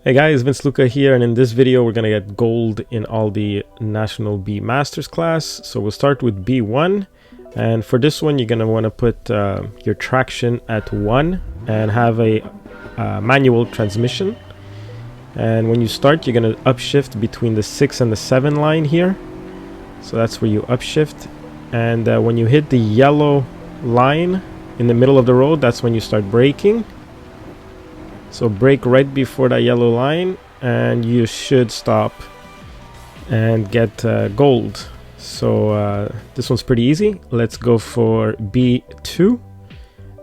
Hey guys, Vince Luca here, and in this video we're gonna get gold in all the National B Masters class. So we'll start with B1, and for this one you're gonna want to put your traction at 1 and have a manual transmission. And when you start, you're gonna upshift between the 6 and the 7 line here. So that's where you upshift, and when you hit the yellow line in the middle of the road, that's when you start braking. So brake right before that yellow line and you should stop and get gold. So this one's pretty easy. Let's go for B2.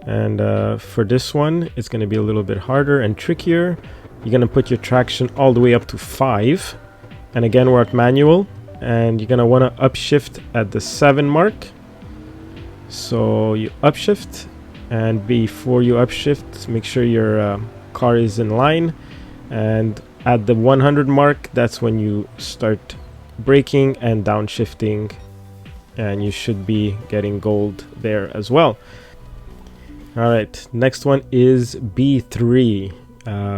And for this one, it's going to be a little bit harder and trickier. You're going to put your traction all the way up to 5. And again, we're at manual. And you're going to want to upshift at the 7 mark. So you upshift. And before you upshift, make sure your car is in line, and at the 100 mark, that's when you start braking and downshifting, and you should be getting gold there as well. All right, next one is B3.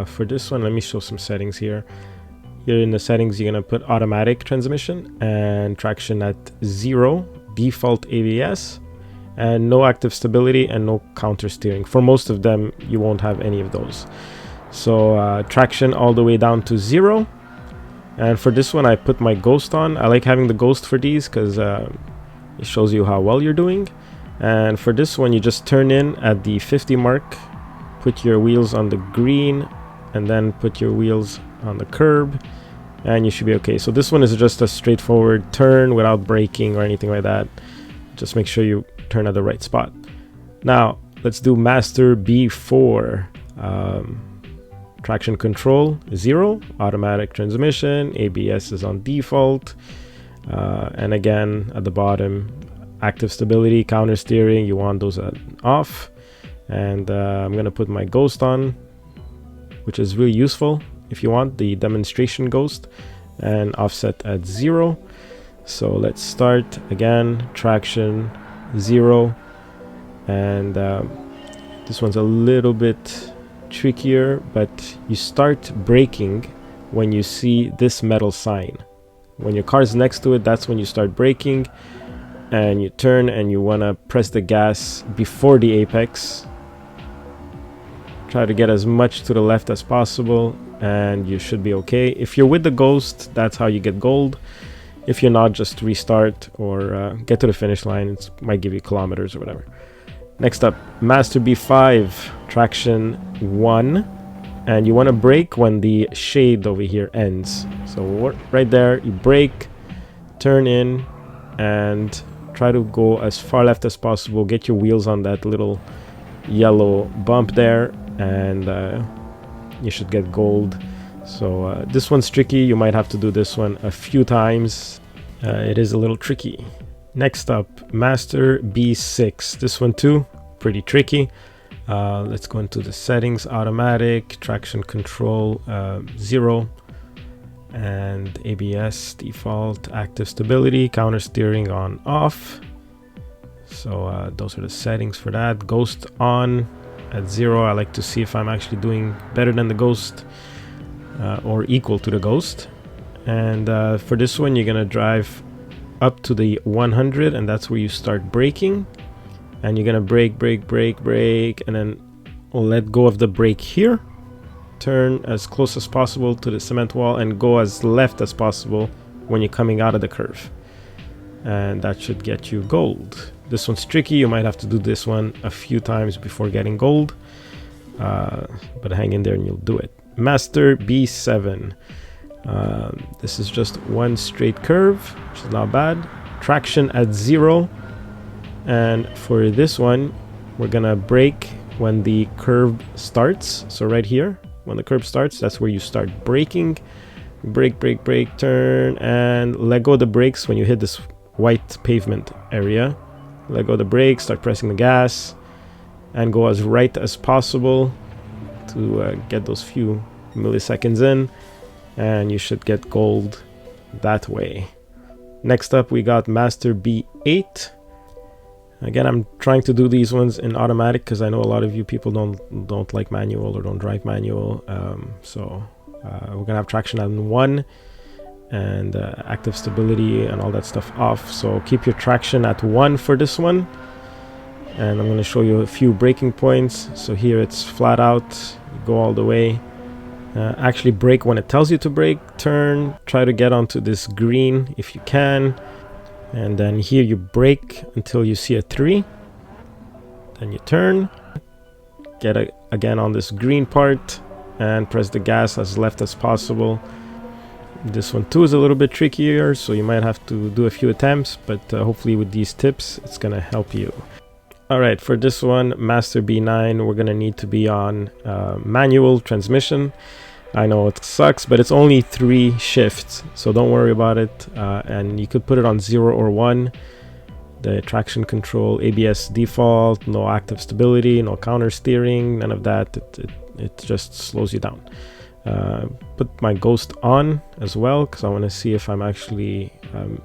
For this one, let me show some settings here. Here in the settings, you're gonna put automatic transmission and traction at 0, default ABS, and no active stability and no counter steering. For most of them, you won't have any of those. So traction all the way down to 0. And for this one, I put my ghost on. I like having the ghost for these because it shows you how well you're doing. And for this one, you just turn in at the 50 mark, put your wheels on the green, and then put your wheels on the curb, and you should be okay. So this one is just a straightforward turn without braking or anything like that. Just make sure you turn at the right spot. Now let's do master B4. Traction control 0, automatic transmission, ABS is on default, and again at the bottom, active stability, counter steering, you want those off. And I'm gonna put my ghost on, which is really useful if you want the demonstration ghost, and offset at 0. So let's start again, traction 0, and this one's a little bit trickier, but you start braking when you see this metal sign. When your car's next to it, that's when you start braking, and you turn and you want to press the gas before the apex. Try to get as much to the left as possible, and you should be okay. If you're with the ghost, that's how you get gold. If you're not, just restart or get to the finish line. It might give you kilometers or whatever. Next up, master B5, traction 1, and you want to brake when the shade over here ends. So right there, you brake, turn in, and try to go as far left as possible. Get your wheels on that little yellow bump there, and you should get gold. So this one's tricky. You might have to do this one a few times. It is a little tricky. Next up, master B6. This one too, pretty tricky. Let's go into the settings, automatic, traction control 0, and ABS default, active stability, counter steering on off. So those are the settings for that. Ghost on at 0. I like to see if I'm actually doing better than the ghost or equal to the ghost. And for this one, you're gonna drive up to the 100, and that's where you start braking. And you're gonna brake, and then let go of the brake here. Turn as close as possible to the cement wall and go as left as possible when you're coming out of the curve. And that should get you gold. This one's tricky. You might have to do this one a few times before getting gold. But hang in there and you'll do it. Master B7. This is just one straight curve, which is not bad. Traction at 0. And for this one, we're gonna brake when the curve starts. So right here, when the curve starts, that's where you start braking. Brake, turn, and let go of the brakes when you hit this white pavement area. Let go of the brakes, start pressing the gas, and go as right as possible to get those few milliseconds in, and you should get gold that way. Next up, we got master B8. Again, I'm trying to do these ones in automatic because I know a lot of you people don't like manual or don't drive manual. So We're gonna have traction on 1 and active stability and all that stuff off. So keep your traction at 1 for this one. And I'm going to show you a few braking points. So here it's flat out, you go all the way. Actually brake when it tells you to brake, turn, try to get onto this green if you can. And then here you brake until you see a 3. Then you turn, get again on this green part and press the gas as left as possible. This one too is a little bit trickier, so you might have to do a few attempts, but hopefully with these tips it's gonna help you. Alright, for this one, Master B9, we're gonna need to be on manual transmission. I know it sucks, but it's only 3 shifts, so don't worry about it. And you could put it on 0 or 1. The traction control, ABS default, no active stability, no counter steering, none of that. It just slows you down. Put my ghost on as well, because I want to see if I'm actually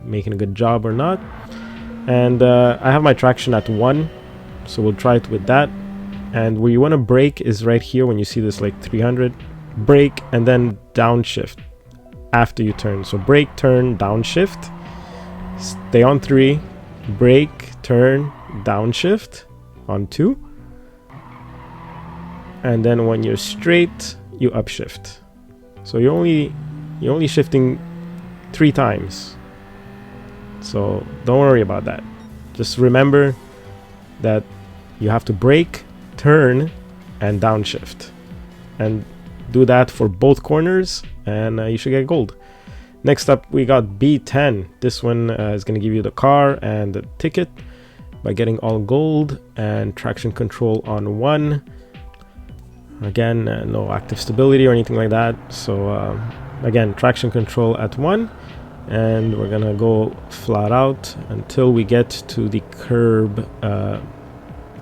making a good job or not. And I have my traction at 1, so we'll try it with that. And where you want to brake is right here when you see this like 300. Brake and then downshift after you turn. So brake, turn, downshift. Stay on 3. Brake, turn, downshift on 2. And then when you're straight, you upshift. So you're only shifting 3 times. So don't worry about that. Just remember that you have to brake, turn, and downshift. And do that for both corners, and you should get gold. Next up, we got B10. This one is going to give you the car and the ticket by getting all gold and traction control on 1. Again, no active stability or anything like that. So again, traction control at 1, and we're gonna go flat out until we get to the curb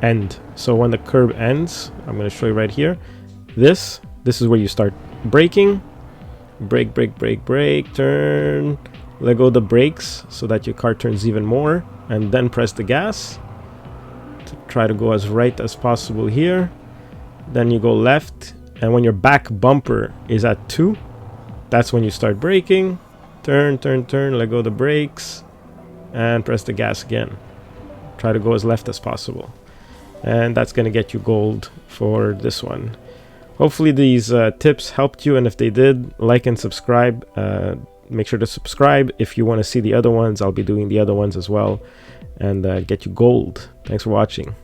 end. So when the curb ends, I'm gonna show you right here. This is where you start braking. Brake, brake, brake, brake, turn. Let go of the brakes so that your car turns even more, and then press the gas to try to go as right as possible here. Then you go left, and when your back bumper is at 2, that's when you start braking. Turn, turn, turn, let go of the brakes, and press the gas again. Try to go as left as possible. And that's going to get you gold for this one. Hopefully these tips helped you, and if they did, like and subscribe. Make sure to subscribe if you want to see the other ones. I'll be doing the other ones as well, and get you gold. Thanks for watching.